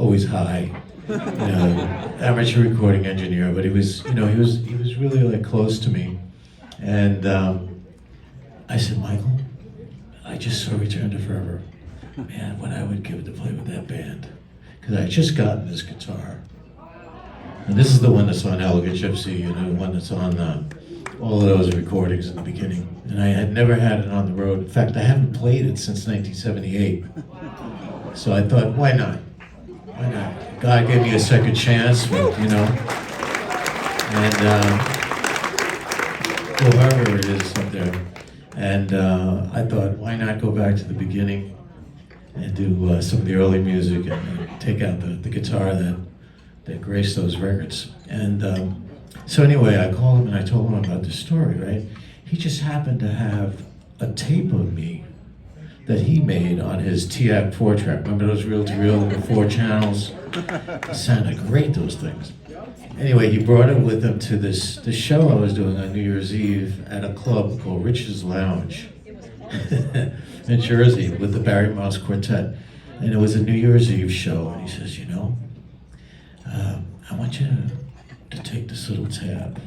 always high, amateur recording engineer, but he was, he was really like close to me. And I said, Michael, I just saw Return to Forever. Man, what I would give to play with that band. Because I had just gotten this guitar. And this is the one that's on Elegant Gypsy, the one that's on all of those recordings in the beginning. And I had never had it on the road. In fact, I haven't played it since 1978. So I thought, why not? Why not? God gave me a second chance, and whoever it is up there. And I thought, why not go back to the beginning and do some of the early music and take out the guitar that graced those records. And so anyway, I called him and I told him about this story, right? He just happened to have a tape of me that he made on his TAC 4-track. Remember those reel-to-reel, the 4 channels? It sounded great, those things. Anyway, he brought it with him to this show I was doing on New Year's Eve at a club called Rich's Lounge in Jersey with the Barry Mouse Quartet. And it was a New Year's Eve show. And he says, I want you to take this little tab.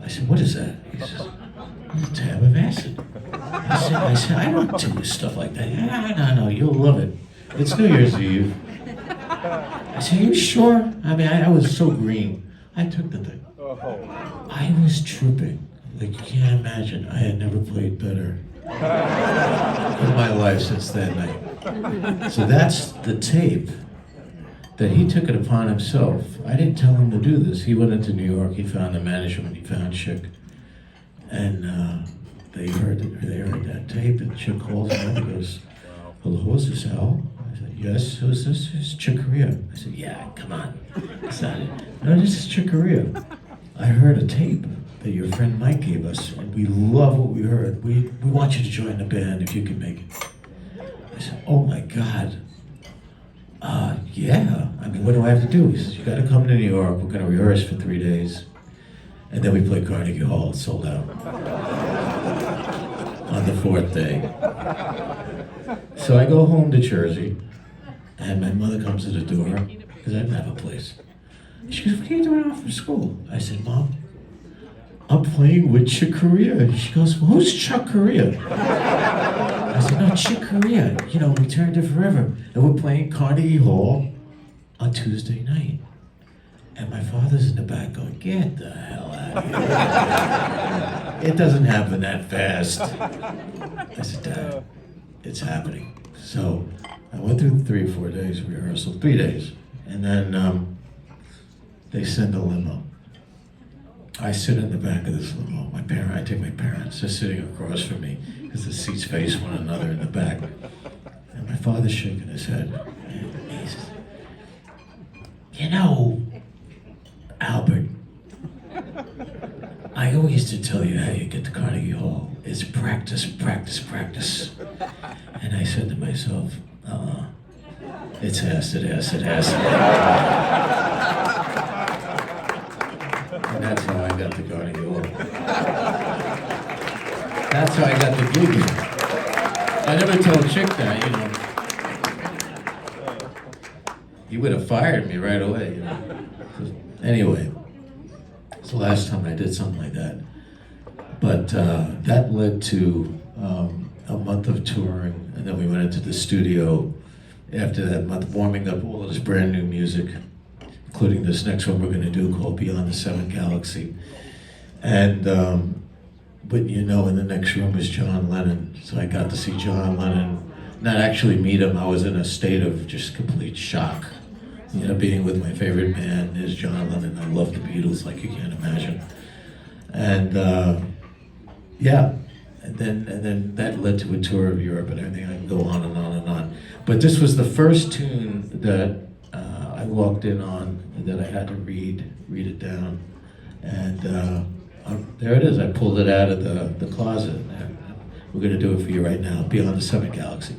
I said, what is that? He says, a tab of acid. I said, I don't do stuff like that. No, you'll love it. It's New Year's Eve. I said, are you sure? I mean, I was so green. I took the thing. I was tripping. Like, you can't imagine. I had never played better in my life since that night. So that's the tape that he took it upon himself. I didn't tell him to do this. He went into New York, he found the management, he found Chick, and they heard that tape, and Chick calls him and goes, hello, is this Al? I said, yes, who's this? It's Chick Corea. I said, yeah, come on. It's not it. No, this is Chick Corea. I heard a tape that your friend Mike gave us, and we love what we heard. We want you to join the band if you can make it. I said, oh my God. Yeah, I mean, what do I have to do? He says, you gotta come to New York, we're gonna rehearse for 3 days, and then we play Carnegie Hall, it's sold out. On the 4th day. So I go home to Jersey, and my mother comes to the door, because I didn't have a place. She goes, what are you doing after school? I said, Mom, I'm playing with Chick Corea. She goes, well, who's Chuck Corea? I said, no, Chick Corea, Return to Forever. And we're playing Carnegie Hall on Tuesday night. And my father's in the back going, get the hell out of here. It doesn't happen that fast. I said, Dad, it's happening. So I went through 3 or 4 days of rehearsal, 3 days. And then they send a limo. I sit in the back of this limo. I take my parents, they're sitting across from me because the seats face one another in the back. And my father's shaking his head. And he says, Albert, I always used to tell you how you get to Carnegie Hall. It's practice, practice, practice. And I said to myself, it's acid, acid, acid. And that's how I got to Carnegie Hall. That's how I got the gig. I never told Chick that, He would have fired me right away, Anyway, it's the last time I did something like that. But that led to a month of touring, and then we went into the studio after that month, warming up all of this brand new music, including this next one we're going to do called Beyond the Seventh Galaxy. And, but in the next room is John Lennon. So I got to see John Lennon, not actually meet him. I was in a state of just complete shock. Being with my favorite band is John Lennon. I love the Beatles like you can't imagine. And and then that led to a tour of Europe and everything. I can go on and on and on. But this was the first tune that I walked in on that I had to read it down. And there it is. I pulled it out of the closet. And we're going to do it for you right now, Beyond the Seventh Galaxy.